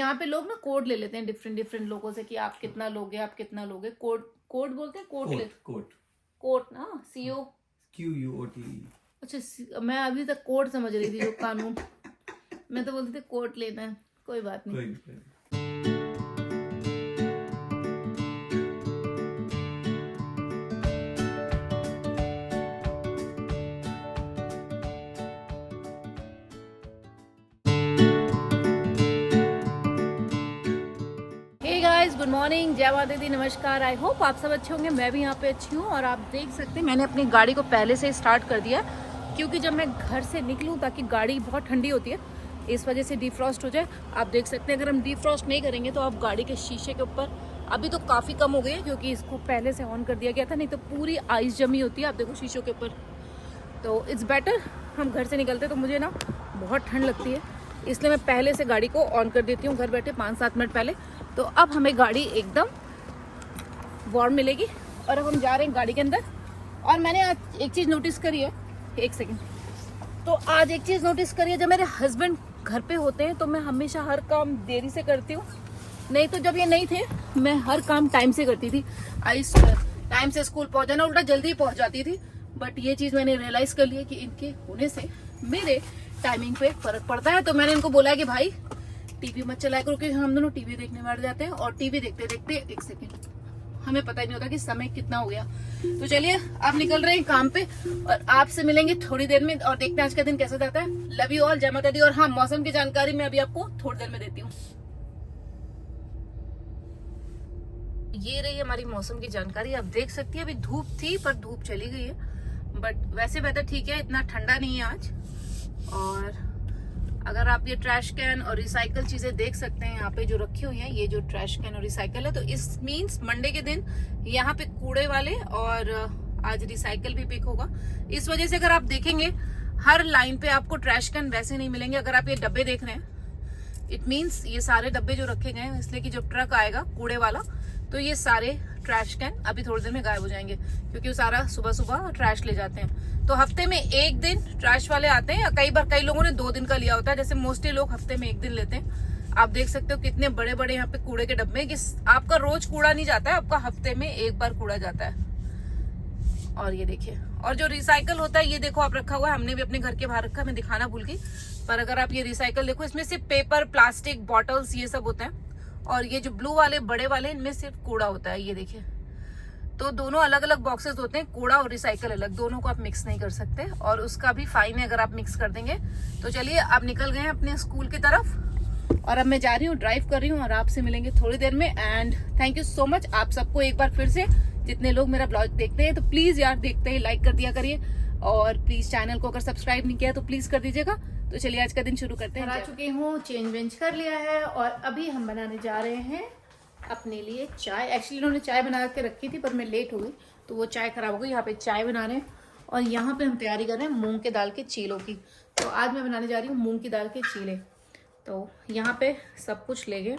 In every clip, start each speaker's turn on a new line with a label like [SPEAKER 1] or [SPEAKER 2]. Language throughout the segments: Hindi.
[SPEAKER 1] यहाँ पे लोग ना कोड ले लेते हैं डिफरेंट डिफरेंट लोगों से कि आप कितना लोगे, आप कितना लोगे। कोड कोड बोलते हैं, कोड ले
[SPEAKER 2] कोट
[SPEAKER 1] कोड ना, CO
[SPEAKER 2] QUOT।
[SPEAKER 1] अच्छा, मैं अभी तक कोड समझ रही थी, जो कानून। मैं तो बोलती थी कोट लेना है, कोई बात नहीं। हे गाइस, गुड मॉर्निंग, जय माता दी, नमस्कार। आई होप आप सब अच्छे होंगे। मैं भी यहाँ पे अच्छी हूँ। और आप देख सकते हैं मैंने अपनी गाड़ी को पहले से स्टार्ट कर दिया, क्योंकि जब मैं घर से निकलूँ ताकि गाड़ी बहुत ठंडी होती है, इस वजह से डिफ्रॉस्ट हो जाए। आप देख सकते हैं अगर हम डिफ्रॉस्ट नहीं करेंगे तो आप गाड़ी के शीशे के ऊपर, अभी तो काफ़ी कम हो गई है क्योंकि इसको पहले से ऑन कर दिया गया था, नहीं तो पूरी आइस जमी होती है। आप देखो शीशों के ऊपर। तो इट्स बेटर हम घर से निकलते तो मुझे ना बहुत ठंड लगती है, इसलिए मैं पहले से गाड़ी को ऑन कर देती हूँ घर बैठे 5-7 मिनट पहले। तो अब हमें गाड़ी एकदम वार्म मिलेगी। और अब हम जा रहे हैं गाड़ी के अंदर। और मैंने आज एक चीज़ नोटिस करी है, एक सेकेंड। तो आज एक चीज़ नोटिस करी है, जब मेरे हस्बैंड घर पे होते हैं तो मैं हमेशा हर काम देरी से करती हूँ। नहीं तो जब ये नहीं थे मैं हर काम टाइम से करती थी। टाइम से स्कूल पहुँचाना, उल्टा जल्दी पहुँच जाती थी। बट ये चीज़ मैंने रियलाइज़ कर लिया कि इनके होने से मेरे टाइमिंग पे फर्क पड़ता है। तो मैंने इनको बोला कि भाई टीवी मत चलाया करो, क्योंकि हम दोनों टीवी देखने बैठ जाते हैं और टीवी देखते देखते एक सेकेंड हमें पता ही नहीं होता कि समय कितना हो गया। तो चलिए आप निकल रहे हैं काम पे और आपसे मिलेंगे थोड़ी देर में और देखते हैं आज का दिन कैसा जाता है। लव यू ऑल, जय माता दी। और हाँ, मौसम की जानकारी मैं अभी आपको थोड़ी देर में देती हूँ। ये रही हमारी मौसम की जानकारी। आप देख सकती है अभी धूप थी पर धूप चली गई है, बट वैसे वेदर ठीक है, इतना ठंडा नहीं है आज। और अगर आप ये ट्रैश कैन और रिसाइकल चीजें देख सकते हैं यहाँ पे जो रखी हुई हैं, ये जो ट्रैश कैन और रिसाइकल है, तो इस मीन्स मंडे के दिन यहाँ पे कूड़े वाले और आज रिसाइकल भी पिक होगा। इस वजह से अगर आप देखेंगे हर लाइन पे आपको ट्रैश कैन वैसे नहीं मिलेंगे। अगर आप ये डब्बे देख रहे हैं, इट मीन्स ये सारे डब्बे जो रखे गए हैं, इसलिए कि जब ट्रक आएगा कूड़े वाला तो ये सारे ट्रैश कैन अभी थोड़ी देर में गायब हो जाएंगे, क्योंकि वो सारा सुबह सुबह ट्रैश ले जाते हैं। तो हफ्ते में एक दिन ट्रैश वाले आते हैं, या कई बार कई लोगों ने 2 दिन का लिया होता है, जैसे मोस्टली लोग हफ्ते में 1 दिन लेते हैं। आप देख सकते हो कितने बड़े बड़े यहाँ पे कूड़े के डब्बे, कि आपका रोज कूड़ा नहीं जाता है, आपका हफ्ते में एक बार कूड़ा जाता है। और ये देखिए, और जो रिसाइकल होता है ये देखो आप रखा हुआ है, हमने भी अपने घर के बाहर रखा, मैं दिखाना भूल गई। पर अगर आप ये रिसाइकल देखो, इसमें सिर्फ पेपर, प्लास्टिक, बॉटल्स ये सब होते हैं। और ये जो ब्लू वाले बड़े वाले, इनमें सिर्फ कूड़ा होता है। ये देखिए, तो दोनों अलग अलग बॉक्सेस होते हैं, कूड़ा और रिसाइकल अलग, दोनों को आप मिक्स नहीं कर सकते। और उसका भी फाइन है अगर आप मिक्स कर देंगे। तो चलिए आप निकल गए हैं अपने स्कूल की तरफ और अब मैं जा रही हूँ, ड्राइव कर रही हूँ और आपसे मिलेंगे थोड़ी देर में। And thank you so much आप सबको एक बार फिर से, जितने लोग मेरा ब्लॉग देखते हैं, तो प्लीज यार देखते ही लाइक कर दिया करिए। और प्लीज चैनल को अगर सब्सक्राइब नहीं किया तो प्लीज कर दीजिएगा। तो चलिए आज का दिन शुरू करते हैं। आ चुकी हूँ, चेंज वेंज कर लिया है और अभी हम बनाने जा रहे हैं अपने लिए चाय। एक्चुअली उन्होंने चाय बना के रखी थी पर मैं लेट हो गई तो वो चाय खराब हो गई। यहाँ पे चाय बना रहे हैं और यहाँ पे हम तैयारी कर रहे हैं मूंग के दाल के चीलों की। तो आज मैं बनाने जा रही हूँ मूंग की दाल के चीले। तो यहाँ पे सब कुछ ले गए,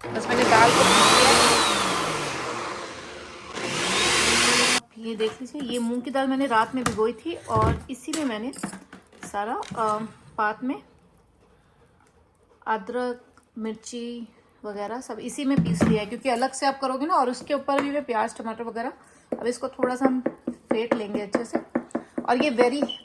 [SPEAKER 1] बस मैंने दाल को ये देख लीजिए। ये मूंग की दाल मैंने रात में भिगोई थी और इसी में मैंने सारा पात में अदरक, मिर्ची वगैरह सब इसी में पीस लिया है, क्योंकि अलग से आप करोगे ना। और उसके ऊपर भी मैं प्याज, टमाटर वगैरह, अब इसको थोड़ा सा हम फेंट लेंगे अच्छे से। और ये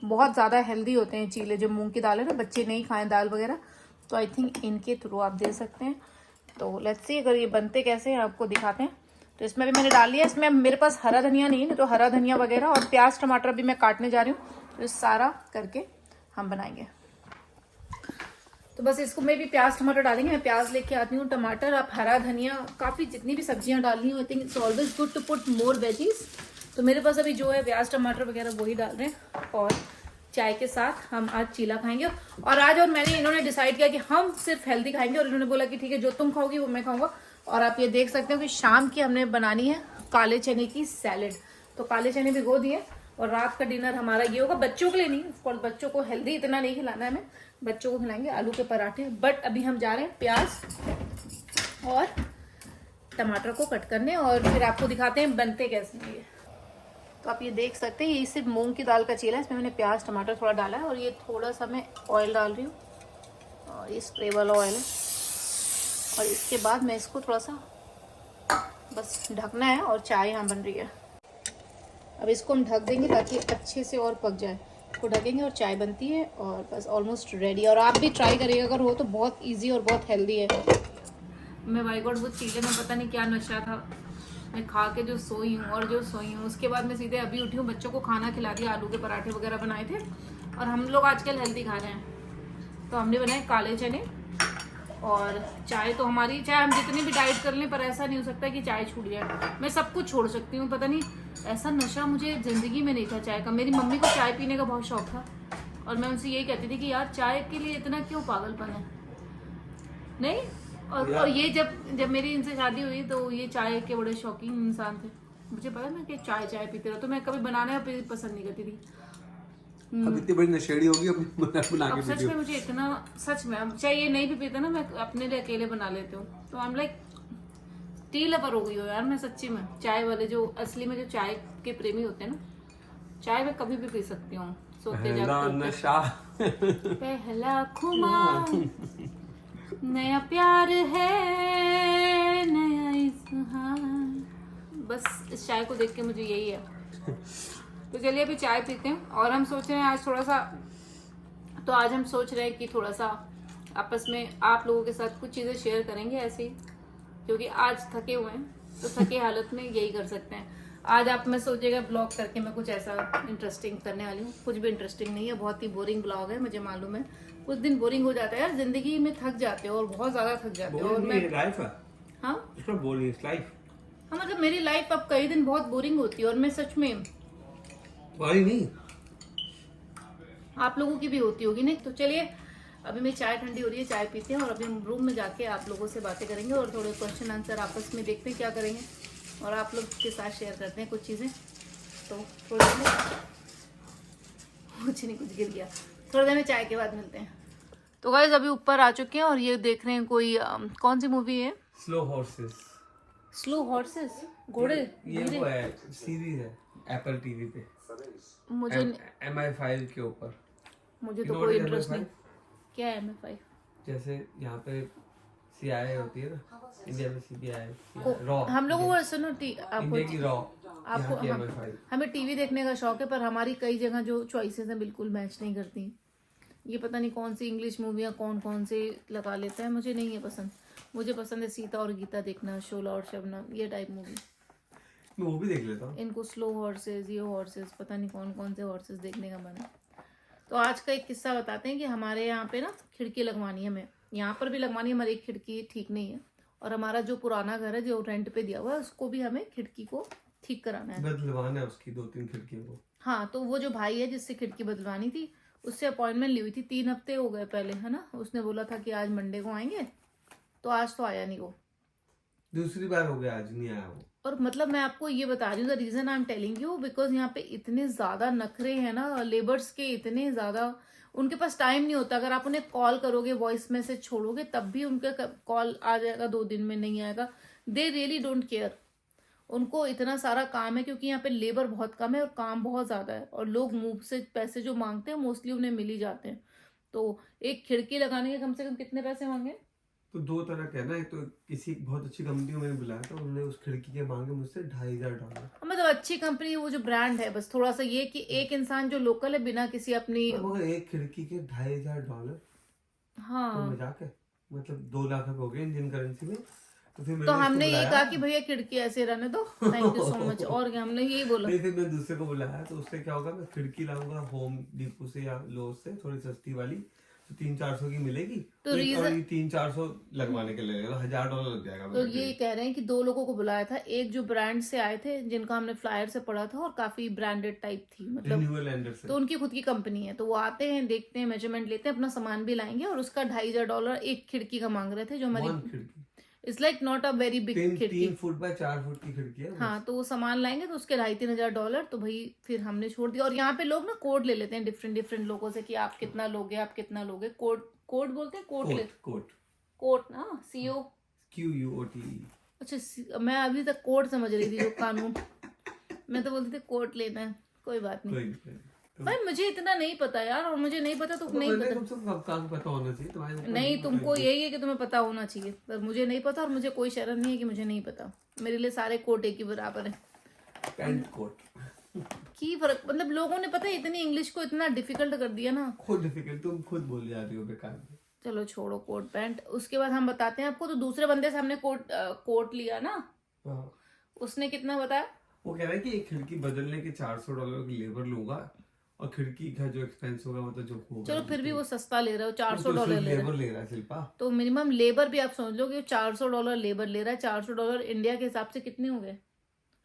[SPEAKER 1] बहुत ज़्यादा हेल्दी होते हैं चीले, जो मूंग की दाल है ना, बच्चे नहीं खाएं दाल वगैरह, तो आई थिंक इनके थ्रू आप दे सकते हैं। तो लेट्स सी अगर ये बनते कैसे हैं आपको दिखाते हैं। तो इसमें भी मैंने डाल लिया। इसमें मेरे पास हरा धनिया नहीं है, तो हरा धनिया वगैरह और प्याज टमाटर भी मैं काटने जा रही हूँ। तो सारा करके हम बनाएंगे। तो बस इसको मैं भी प्याज टमाटर डालेंगे। मैं प्याज लेके आती हूँ, टमाटर, आप हरा धनिया, काफ़ी जितनी भी सब्जियाँ डालनी हो, I think it's always good to put more veggies. तो मेरे पास अभी जो है प्याज टमाटर वगैरह वही डाल रहे हैं। और चाय के साथ हम आज चीला खाएंगे। और आज और मैंने, इन्होंने डिसाइड किया कि हम सिर्फ हेल्दी खाएंगे और इन्होंने बोला कि ठीक है जो तुम खाओगी वो मैं खाऊंगा। और आप ये देख सकते हो कि शाम की हमने बनानी है काले चने की सैलेड। तो काले चने भिगो दिए और रात का डिनर हमारा ये होगा। बच्चों के लिए नहीं, ऑफकोर्स बच्चों को हेल्दी इतना नहीं खिलाना है हमें, बच्चों को खिलाएंगे आलू के पराठे। बट अभी हम जा रहे हैं प्याज और टमाटर को कट करने और फिर आपको दिखाते हैं बनते कैसे हैं ये। तो आप ये देख सकते हैं, ये सिर्फ मूंग की दाल का चीला है। इसमें मैंने प्याज टमाटर थोड़ा डाला है और ये थोड़ा सा मैं ऑयल डाल रही हूँ और ये स्प्रे वाला ऑयल है। और इसके बाद मैं इसको थोड़ा सा बस ढकना है और चाय यहाँ बन रही है। अब इसको हम ढक देंगे ताकि अच्छे से और पक जाए। इसको ढकेंगे और चाय बनती है और बस ऑलमोस्ट रेडी। और आप भी ट्राई करिएगा, अगर हो तो बहुत इजी और बहुत हेल्दी है। मैं बाय गॉड वो चीज़ें में पता नहीं क्या नशा था, मैं खा के जो सोई हूँ और जो सोई हूँ उसके बाद मैं सीधे अभी उठी हूँ, बच्चों को खाना खिला दिया, आलू के पराठे वगैरह बनाए थे। और हम लोग आजकल हेल्दी खा रहे हैं, तो हमने बनाए काले चने और चाय। तो हमारी चाय हम जितनी भी डाइट कर लें पर ऐसा नहीं हो सकता कि चाय छूट जाए। मैं सब कुछ छोड़ सकती हूँ, पता नहीं ऐसा नशा मुझे जिंदगी में नहीं था चाय का। मेरी मम्मी को चाय पीने का बहुत शौक था और मैं उनसे यही कहती थी कि यार चाय के लिए इतना क्यों पागलपन है, नहीं। और ये जब मेरी इनसे शादी हुई तो ये चाय के बड़े शौकीन इंसान थे। मुझे पता ना कि चाय पीते रहो, तो मैं कभी बनाना पसंद नहीं करती थी।
[SPEAKER 2] अब इतनी बड़ी नशेड़ी होगी अपनी बना के।
[SPEAKER 1] सच में मुझे इतना, सच में अब चाहे ये नहीं भी पीते ना, मैं अपने लिए अकेले बना लेती हूँ। तो I am like tea lover हो गई हो यार मैं सच्ची में। चाय वाले जो असली में जो चाय के प्रेमी होते हैं ना, चाय मैं कभी भी पी सकती हूँ सोते जागते।
[SPEAKER 2] नशा
[SPEAKER 1] पहला खुमार नया प्यार है, नया इज़हार। बस इस चाय को देख के मुझे यही है। तो चलिए अभी चाय पीते हैं। और हम सोच रहे हैं आज थोड़ा सा, तो आज हम सोच रहे हैं कि थोड़ा सा आपस में आप लोगों के साथ कुछ चीज़ें शेयर करेंगे ऐसे ही, क्योंकि आज थके हुए हैं तो थके हालत में यही कर सकते हैं। आज आप मैं सोचिएगा ब्लॉग करके मैं कुछ ऐसा इंटरेस्टिंग करने वाली हूँ। कुछ भी इंटरेस्टिंग नहीं है, बहुत ही बोरिंग ब्लॉग है, मुझे मालूम है। कुछ दिन बोरिंग हो जाता है यार, जिंदगी में थक जाते हो और बहुत ज्यादा थक जाते हो। और मैं हाँ मतलब मेरी लाइफ अब कई दिन बहुत बोरिंग होती है और मैं सच में
[SPEAKER 2] नहीं,
[SPEAKER 1] आप लोगों की भी होती होगी नहीं। तो चलिए अभी मेरी चाय ठंडी हो रही है, चाय पीते हैं और अभी हम रूम में जाके आप लोगों से बातें करेंगे और थोड़े क्वेश्चन आंसर आपस में देखते हैं क्या करेंगे और आप लोग के साथ शेयर करते हैं कुछ चीज़ें। तो थोड़ी देर में कुछ नहीं, कुछ गिर गया। थोड़ी देर में चाय के बाद मिलते हैं। तो गाइस अभी ऊपर आ चुके हैं और ये देख रहे हैं कोई कौन सी मूवी है?
[SPEAKER 2] Slow horses.
[SPEAKER 1] स्लो हॉर्सेस, घोड़े।
[SPEAKER 2] ये वो है, सीरीज है एप्पल टीवी पे।
[SPEAKER 1] मुझे
[SPEAKER 2] MI5 के ऊपर।
[SPEAKER 1] मुझे तो कोई इंटरेस्ट नहीं। क्या है MI5?
[SPEAKER 2] जैसे यहाँ पे CIA होती है ना, इंडिया में CBI रॉ।
[SPEAKER 1] हम लोगों को सुनो
[SPEAKER 2] इंडिया की रॉ,
[SPEAKER 1] आपको हमें टीवी देखने का शौक है, पर हमारी कई जगह जो चॉइसेस हैं बिल्कुल मैच नहीं करती। ये पता नहीं कौन सी इंग्लिश मूवियाँ कौन से लगा लेता है, मुझे नहीं है पसंद। मुझे पसंद है सीता और गीता देखना, शोला और शबनम, ये टाइप मूवी।
[SPEAKER 2] मैं वो भी देख लेता हूँ।
[SPEAKER 1] इनको स्लो हॉर्सेस, ये हॉर्सेस, पता नहीं कौन से हॉर्सेस देखने का मन है। तो आज का एक किस्सा बताते हैं कि हमारे यहाँ पे ना खिड़की लगवानी है, हमें यहाँ पर भी लगवानी है। हमारी एक खिड़की ठीक नहीं है और हमारा जो पुराना घर है जो रेंट पे दिया हुआ है उसको भी हमें खिड़की को ठीक कराना है,
[SPEAKER 2] बदलवाना है उसकी 2-3 खिड़कियों को।
[SPEAKER 1] हाँ, तो वो जो भाई है जिससे खिड़की बदलवानी थी उससे अपॉइंटमेंट ली हुई थी, 3 हफ्ते हो गए पहले, है ना। उसने बोला था कि आज मंडे को आएंगे, तो आज तो आया नहीं वो।
[SPEAKER 2] दूसरी बार हो गया, आज नहीं आया वो।
[SPEAKER 1] और मतलब मैं आपको ये बता रही हूँ, the reason I am telling you because यहाँ पे इतने ज्यादा नखरे हैं ना लेबर्स के, इतने ज्यादा उनके पास टाइम नहीं होता। अगर आप उन्हें कॉल करोगे, वॉइस मैसेज छोड़ोगे, तब भी उनका कॉल आ जाएगा 2 दिन में, नहीं आएगा। They really don't care. उनको इतना सारा काम है क्योंकि यहाँ पे लेबर बहुत कम है और काम बहुत ज्यादा है और लोग मुंह से पैसे जो मांगते हैं मोस्टली उन्हें मिल ही जाते हैं। तो एक खिड़की लगाने के कम से कम कितने पैसे मांगे?
[SPEAKER 2] तो 2 तरह का है ना, एक तो किसी बहुत अच्छी कंपनी में मैंने बुलाया था, उन्होंने उस खिड़की के मांगे मुझसे $2,500।
[SPEAKER 1] मतलब अच्छी कंपनी, वो जो ब्रांड है, बस थोड़ा सा ये कि एक इंसान जो लोकल है बिना किसी अपनी,
[SPEAKER 2] मगर एक खिड़की के $2,500,
[SPEAKER 1] हाँ
[SPEAKER 2] तो मजाक है। मतलब 2 लाख हो गए इंडियन करेंसी में। तो फिर
[SPEAKER 1] तो हमने ये कहा कि भैया खिड़की ऐसे रहने दो, थैंक यू सो मच। और क्या हमने यही बोला।
[SPEAKER 2] नहीं, फिर मैं दूसरे को बुलाया, तो उससे क्या होगा, मैं खिड़की लाऊंगा होम डिपो से या लोस से, थोड़ी सस्ती वाली, तो 300-400 की मिलेगी। तो ये 300-400 लगवाने के लगेगा, $1,000 लग जाएगा।
[SPEAKER 1] तो ये कह रहे हैं कि 2 लोगों को बुलाया था, एक जो ब्रांड से आए थे जिनका हमने फ्लायर से पढ़ा था और काफी ब्रांडेड टाइप थी, मतलब तो उनकी खुद की कंपनी है। तो वो आते हैं, देखते हैं, मेजरमेंट लेते हैं, अपना सामान भी लाएंगे और उसका $2,500 एक खिड़की का मांग रहे थे, जो हमारी it's like not a very big खिड़की,
[SPEAKER 2] 3 फुट बाय 4 फुट की खिड़की है।
[SPEAKER 1] हाँ, तो वो सामान लाएंगे तो उसके $2,500। तो भाई फिर हमने छोड़ दिया। और यहाँ पे लोग ना कोड ले लेते हैं डिफरेंट लोगों से कि आप कितना लोगे, आप कितना लोगे। कोड बोलते हैं, कोट ना, COQUOT। अच्छा, मैं अभी तक कोड समझ रही थी, जो कानून। मैं तो बोलती थी कोट लेना है, कोई बात नहीं। भाई मुझे इतना नहीं पता यार, और मुझे नहीं पता तो नहीं पता।
[SPEAKER 2] तुमसे सब काम पता होना चाहिए तुम्हारे।
[SPEAKER 1] नहीं, तुमको यही है कि तुम्हें पता होना चाहिए, पर मुझे नहीं पता, और मुझे कोई शर्म नहीं है कि मुझे नहीं पता। मेरे लिए सारे कोट एक ही बराबर है।
[SPEAKER 2] पैंट कोट
[SPEAKER 1] की फर्क, मतलब लोगों ने पता है इतनी इंग्लिश को इतना डिफिकल्ट कर दिया ना।
[SPEAKER 2] खुद डिफिकल्ट तुम खुद बोल जा रही हो बेकार में।
[SPEAKER 1] चलो छोड़ो कोट पैंट, उसके बाद हम बताते हैं आपको। तो दूसरे बंदे से हमने कोट लिया ना,
[SPEAKER 2] हाँ।
[SPEAKER 1] उसने कितना बताया?
[SPEAKER 2] वो कह रहा है कि एक खिड़की बदलने के $400 की लेबर लूंगा, और खिड़की का जो एक्सपेंस होगा मतलब जो होगा।
[SPEAKER 1] चलो फिर भी वो सस्ता ले रहा है, $400 ले रहा है।
[SPEAKER 2] लेबर ले रहा है शिल्पा।
[SPEAKER 1] तो मिनिमम लेबर भी आप समझ लो कि $400 लेबर ले रहा है। $400 इंडिया के हिसाब से कितने हो गए?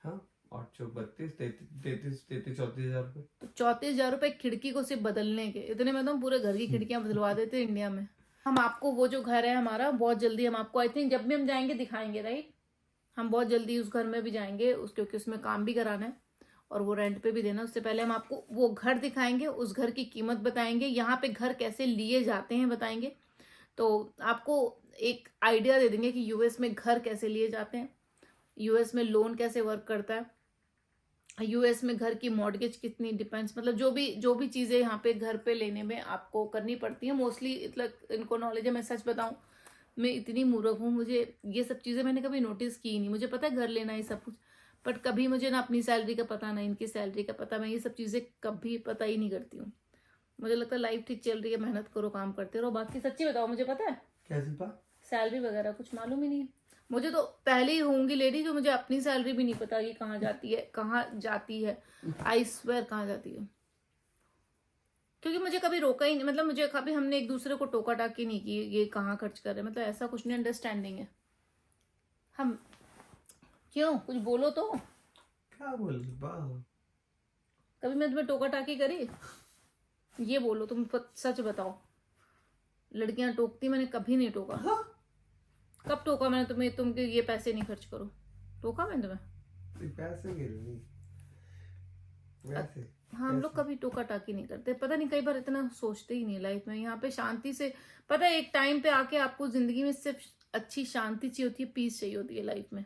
[SPEAKER 2] हाँ, 832 33 34,000 रुपए।
[SPEAKER 1] तो 34,000 रुपए खिड़की को सिर्फ बदलने के, इतने में तो हम पूरे घर की खिड़कियां बदलवा देते हैं इंडिया में। हम आपको वो जो घर है हमारा, बहुत जल्दी हम आपको, आई थिंक जब भी हम जाएंगे दिखाएंगे, राइट? हम बहुत जल्दी उस घर में भी जाएंगे, क्योंकि उसमें काम भी कराना है और वो रेंट पे भी देना। उससे पहले हम आपको वो घर दिखाएंगे, उस घर की कीमत बताएंगे, यहाँ पे घर कैसे लिए जाते हैं बताएंगे। तो आपको एक आइडिया दे देंगे कि यूएस में घर कैसे लिए जाते हैं, यूएस में लोन कैसे वर्क करता है, यूएस में घर की मॉर्गेज कितनी डिपेंड्स, मतलब जो भी चीजें यहाँ पे घर पे लेने में आपको करनी पड़ती है मोस्टली, मतलब इनको नॉलेज है। मैं सच बताऊं, मैं इतनी मूर्ख हूँ, मुझे ये सब चीजें मैंने कभी नोटिस की नहीं। मुझे पता है घर लेना है सब कुछ, बट कभी मुझे ना अपनी सैलरी का पता, ना इनकी सैलरी का पता। मैं ये सब चीजें कभी पता ही नहीं करती हूँ। मुझे लगता है लाइफ ठीक चल रही है, मेहनत करो, काम करते रहो, बाकी सच्ची बताओ मुझे पता है
[SPEAKER 2] क्या शिल्पा?
[SPEAKER 1] सैलरी वगैरह कुछ मालूम ही नहीं है मुझे। तो पहले ही होंगी लेडी जो मुझे अपनी सैलरी भी नहीं पता कि कहाँ जाती है। आई स्वेयर कहाँ जाती है, क्योंकि मुझे कभी रोका ही नहीं, मतलब मुझे कभी हमने एक दूसरे को टोका टाकी नहीं की ये कहाँ खर्च कर रहे हैं, मतलब ऐसा कुछ नहीं, अंडरस्टैंडिंग है हम। क्यों, कुछ बोलो तो।
[SPEAKER 2] क्या बोल
[SPEAKER 1] कभी मैं तुम्हें टोका टाकी करी? ये बोलो तुम, सच बताओ। लड़कियां टोकती, मैंने कभी नहीं टोका।
[SPEAKER 2] हाँ?
[SPEAKER 1] कब टोका मैंने तुम्हें, तुम ये पैसे नहीं खर्च करो? टोका मैंने तुम्हें?
[SPEAKER 2] पैसे गिर नहीं वैसे।
[SPEAKER 1] हाँ, हम लोग कभी टोका टाकी नहीं करते, पता नहीं, कई बार इतना सोचते ही नहीं लाइफ में। यहाँ पे शांति से, पता है एक टाइम पे आके आपको जिंदगी में सिर्फ अच्छी शांति चाहिए होती है, पीस चाहिए होती है लाइफ में।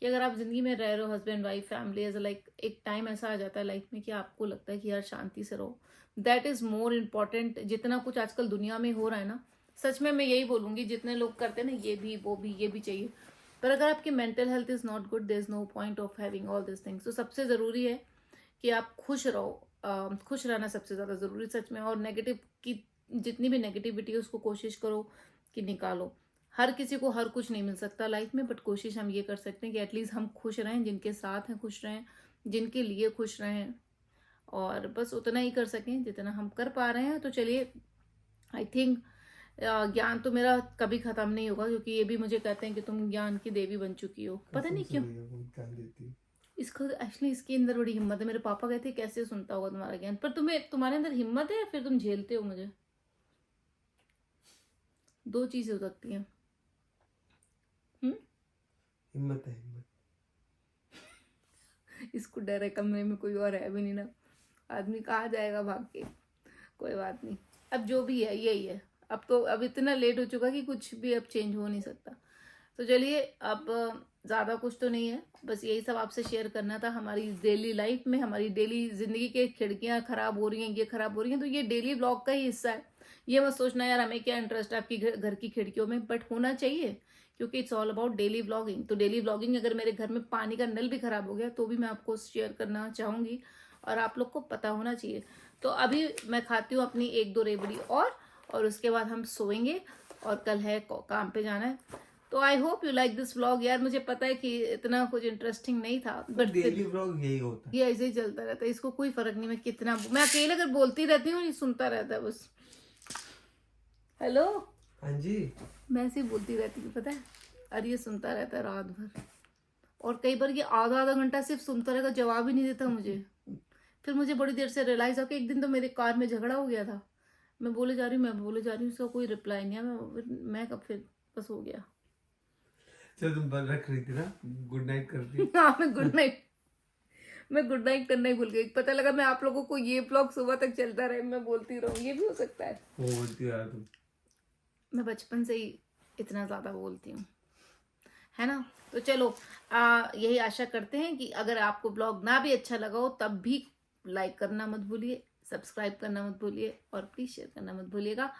[SPEAKER 1] कि अगर आप जिंदगी में रह रहे हो, husband wife family as like, एक टाइम ऐसा आ जाता है लाइफ में कि आपको लगता है कि यार शांति से रहो। That is more important. जितना कुछ आजकल दुनिया में हो रहा है ना, सच में मैं यही बोलूंगी, जितने लोग करते हैं ना ये भी वो भी ये भी चाहिए, पर अगर आपकी mental health is not good, there is no point of having all this things. तो सबसे जरूरी है कि आप खुश रहो। खुश रहना सबसे ज्यादा जरूरी सच में। और नेगेटिव की जितनी भी नेगेटिविटी है उसको कोशिश करो कि निकालो। हर किसी को हर कुछ नहीं मिल सकता लाइफ में, बट कोशिश हम ये कर सकते हैं कि एटलीस्ट हम खुश रहें, जिनके साथ हैं खुश रहें, जिनके लिए खुश रहें, और बस उतना ही कर सकें जितना हम कर पा रहे हैं। तो चलिए, आई थिंक ज्ञान तो मेरा कभी खत्म नहीं होगा, क्योंकि ये भी मुझे कहते हैं कि तुम ज्ञान की देवी बन चुकी हो। पता नहीं क्यों इसको, एक्चुअली इसके अंदर बड़ी हिम्मत है। मेरे पापा कहते हैं कैसे सुनता होगा तुम्हारा ज्ञान, पर तुम्हारे अंदर हिम्मत है या फिर तुम झेलते हो मुझे? दो चीजें हो सकती हैं।
[SPEAKER 2] हिम्मत है, हिम्मत।
[SPEAKER 1] इसको डर है, कमरे में कोई और है भी नहीं ना, आदमी कहाँ जाएगा भाग के। कोई बात नहीं, अब जो भी है यही है। अब इतना लेट हो चुका कि कुछ भी अब चेंज हो नहीं सकता। तो चलिए, अब ज़्यादा कुछ तो नहीं है, बस यही सब आपसे शेयर करना था। हमारी डेली लाइफ में, हमारी डेली जिंदगी के खिड़कियां खराब हो रही हैं, ये खराब हो रही हैं, तो ये डेली ब्लॉग का ही हिस्सा है। ये मत सोचना यार हमें क्या इंटरेस्ट है आपकी घर की खिड़कियों में, बट होना चाहिए, क्योंकि it's all about daily vlogging. तो डेली व्लॉगिंग, अगर मेरे घर में पानी का नल भी खराब हो गया तो भी मैं आपको शेयर करना चाहूंगी, और आप लोग को पता होना चाहिए। तो अभी मैं खाती हूँ अपनी 1-2 रेवड़ी और उसके बाद हम सोएंगे, और कल है काम पे जाना है। तो I hope you like this vlog. यार मुझे पता है कि इतना कुछ इंटरेस्टिंग नहीं था, बट
[SPEAKER 2] डेली व्लॉग यही होता है,
[SPEAKER 1] ये ऐसे ही चलता रहता है, इसको कोई फर्क नहीं। मैं अकेले अगर बोलती रहती हूँ, ये सुनता रहता है बस। हेलो,
[SPEAKER 2] हाँ जी,
[SPEAKER 1] मैं ऐसे ही बोलती रहती हूँ पता है, और ये सुनता रहता है रात भर, और कई बार ये आधा घंटा सिर्फ सुनता रहेगा, जवाब ही नहीं देता मुझे। फिर मुझे बड़ी देर से रियलाइज हो कि एक दिन तो मेरे कार में झगड़ा हो गया था, मैं बोले जा रही हूँ, उसका कोई रिप्लाई नहीं है। मैं कब फिर बस हो गया।
[SPEAKER 2] चलो तुम बंद रख रही थी ना, गुड नाइट करती हूँ।
[SPEAKER 1] हाँ, मैं गुड नाइट करना ही भूल गई। पता लगा मैं आप लोगों को ये ब्लॉग सुबह तक चलता रहे, मैं बोलती रहूँ, ये भी हो सकता है।
[SPEAKER 2] वो बोलती यार तुम,
[SPEAKER 1] मैं बचपन से ही इतना ज्यादा बोलती हूँ, है ना। तो चलो, यही आशा करते हैं कि अगर आपको ब्लॉग ना भी अच्छा लगा हो तब भी लाइक करना मत भूलिए, सब्सक्राइब करना मत भूलिए और प्लीज शेयर करना मत भूलिएगा।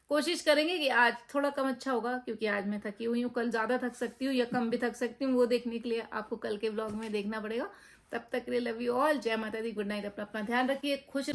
[SPEAKER 1] कोशिश करेंगे कि आज थोड़ा कम अच्छा होगा, क्योंकि आज मैं थकी हुई हूँ, कल ज्यादा थक सकती हूँ या कम भी थक सकती हूँ, वो देखने के लिए आपको कल के व्लॉग में देखना पड़ेगा। तब तक के लिए लव यू ऑल, जय माता दी, गुड नाइट, अपना ध्यान रखिए, खुश